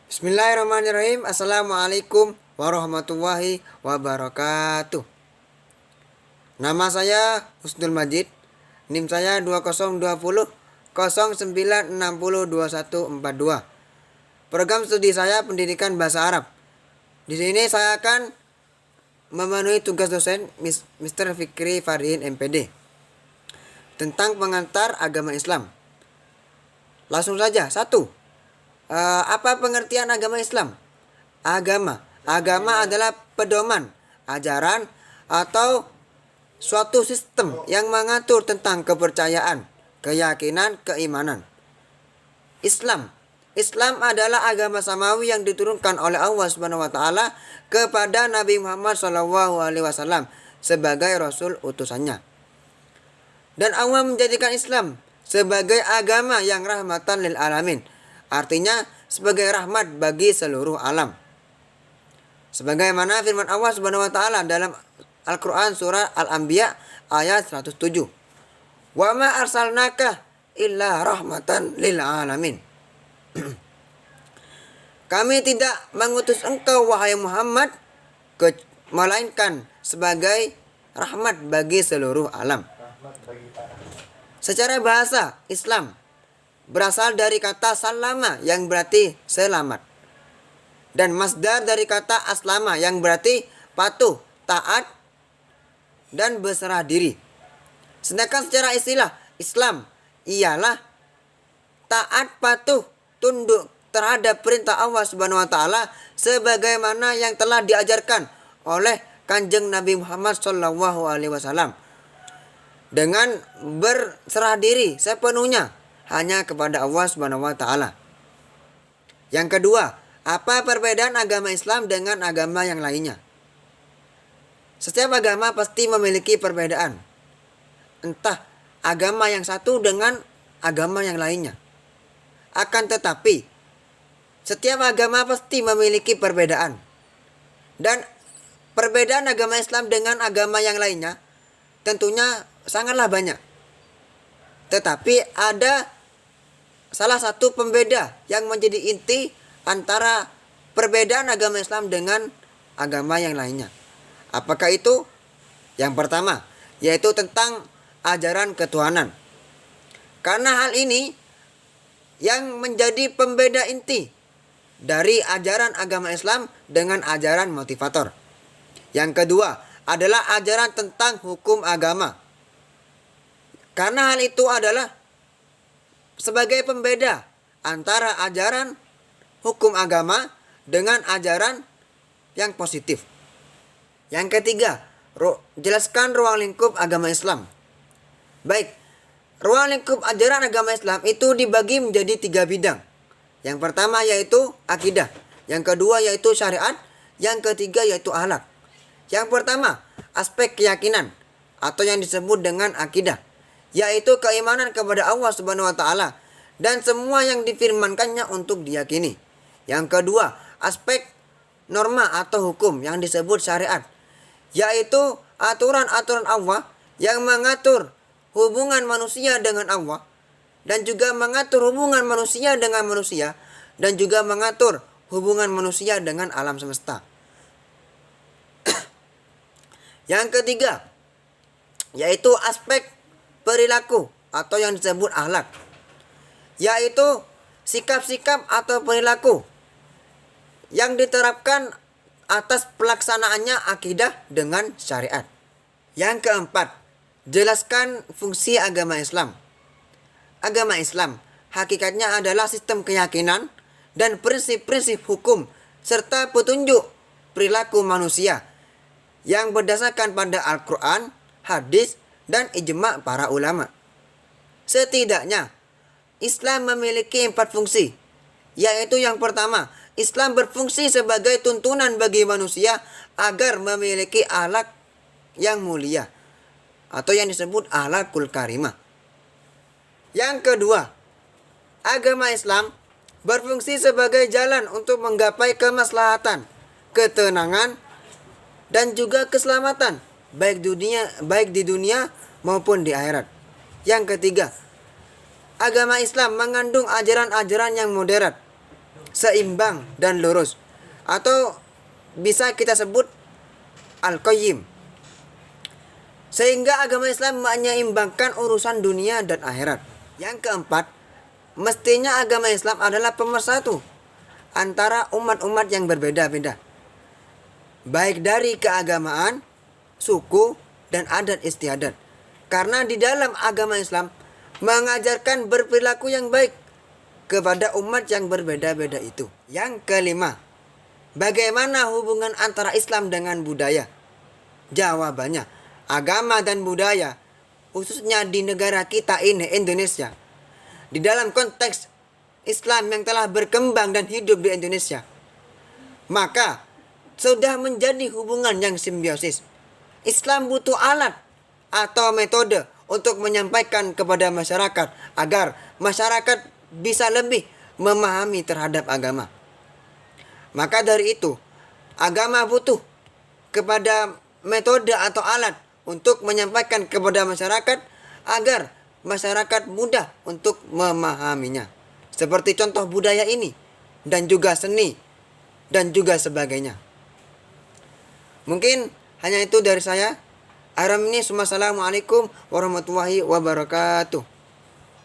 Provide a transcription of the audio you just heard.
Bismillahirrahmanirrahim. Assalamualaikum warahmatullahi wabarakatuh. Nama saya Husnul Majid. NIM saya 2020 09602142. Program studi saya pendidikan bahasa Arab. Di sini saya akan memenuhi tugas dosen Mr. Fikri Fardin MPD tentang pengantar agama Islam. Langsung saja. 1. Apa pengertian agama Islam? Agama adalah pedoman, ajaran, atau suatu sistem yang mengatur tentang kepercayaan, keyakinan, keimanan. Islam adalah agama samawi yang diturunkan oleh Allah Subhanahu wa taala kepada Nabi Muhammad SAW sebagai rasul utusannya. Dan Allah menjadikan Islam sebagai agama yang rahmatan lil alamin. Artinya sebagai rahmat bagi seluruh alam. Sebagaimana firman Allah Subhanahu wa taala dalam Al-Qur'an surah Al-Anbiya ayat 107. Wa ma arsalnaka illa rahmatan lil alamin. Kami tidak mengutus engkau wahai Muhammad melainkan sebagai rahmat bagi seluruh alam. Secara bahasa, Islam berasal dari kata salama yang berarti selamat. Dan masdar dari kata aslama yang berarti patuh, taat, dan berserah diri. Sedangkan secara istilah, Islam ialah taat, patuh, tunduk terhadap perintah Allah Subhanahu wa taala sebagaimana yang telah diajarkan oleh Kanjeng Nabi Muhammad SAW dengan berserah diri sepenuhnya hanya kepada Allah Subhanahu wa taala. Yang kedua, apa perbedaan agama Islam dengan agama yang lainnya? Setiap agama pasti memiliki perbedaan. Entah agama yang satu dengan agama yang lainnya. Akan tetapi, setiap agama pasti memiliki perbedaan. Dan perbedaan agama Islam dengan agama yang lainnya tentunya sangatlah banyak. Tetapi ada salah satu pembeda yang menjadi inti antara perbedaan agama Islam dengan agama yang lainnya. Apakah itu? Yang pertama, yaitu tentang ajaran ketuhanan. Karena hal ini yang menjadi pembeda inti dari ajaran agama Islam dengan ajaran motivator. Yang kedua adalah ajaran tentang hukum agama. Karena hal itu adalah sebagai pembeda antara ajaran hukum agama dengan ajaran yang positif. Yang ketiga, jelaskan ruang lingkup agama Islam. Baik, ruang lingkup ajaran agama Islam itu dibagi menjadi 3 bidang. Yang pertama yaitu akidah, yang kedua yaitu syariat, yang ketiga yaitu akhlak. Yang pertama, aspek keyakinan atau yang disebut dengan akidah, yaitu keimanan kepada Allah Subhanahu wa taala dan semua yang difirmankannya untuk diyakini. Yang kedua, aspek norma atau hukum yang disebut syariat, yaitu aturan-aturan Allah yang mengatur hubungan manusia dengan Allah dan juga mengatur hubungan manusia dengan manusia dan juga mengatur hubungan manusia dengan alam semesta. Yang ketiga, yaitu aspek perilaku atau yang disebut akhlak, yaitu sikap-sikap atau perilaku yang diterapkan atas pelaksanaannya akidah dengan syariat. Yang keempat, jelaskan fungsi agama Islam. Agama Islam hakikatnya adalah sistem keyakinan dan prinsip-prinsip hukum serta petunjuk perilaku manusia yang berdasarkan pada Al-Quran, hadis, dan ijma' para ulama. Setidaknya, Islam memiliki 4 fungsi, yaitu yang pertama, Islam berfungsi sebagai tuntunan bagi manusia agar memiliki akhlak yang mulia, atau yang disebut akhlakul karimah. Yang kedua, agama Islam berfungsi sebagai jalan untuk menggapai kemaslahatan, ketenangan, dan juga keselamatan baik di dunia maupun di akhirat. Yang ketiga, agama Islam mengandung ajaran-ajaran yang moderat seimbang dan lurus, atau bisa kita sebut al-qayyim. Sehingga agama Islam menyeimbangkan urusan dunia dan akhirat. Yang keempat, mestinya agama Islam adalah pemersatu antara umat-umat yang berbeda-beda, baik dari keagamaan, suku, dan adat istiadat. Karena di dalam agama Islam mengajarkan berperilaku yang baik kepada umat yang berbeda-beda itu. Yang kelima, bagaimana hubungan antara Islam dengan budaya? Jawabannya, agama dan budaya, khususnya di negara kita ini, Indonesia, di dalam konteks Islam yang telah berkembang dan hidup di Indonesia, maka sudah menjadi hubungan yang simbiosis. Islam butuh alat atau metode untuk menyampaikan kepada masyarakat agar masyarakat bisa lebih memahami terhadap agama. Maka dari itu, agama butuh kepada metode atau alat untuk menyampaikan kepada masyarakat agar masyarakat mudah untuk memahaminya. Seperti contoh budaya ini dan juga seni dan juga sebagainya. Mungkin hanya itu dari saya. Assalamualaikum warahmatullahi wabarakatuh.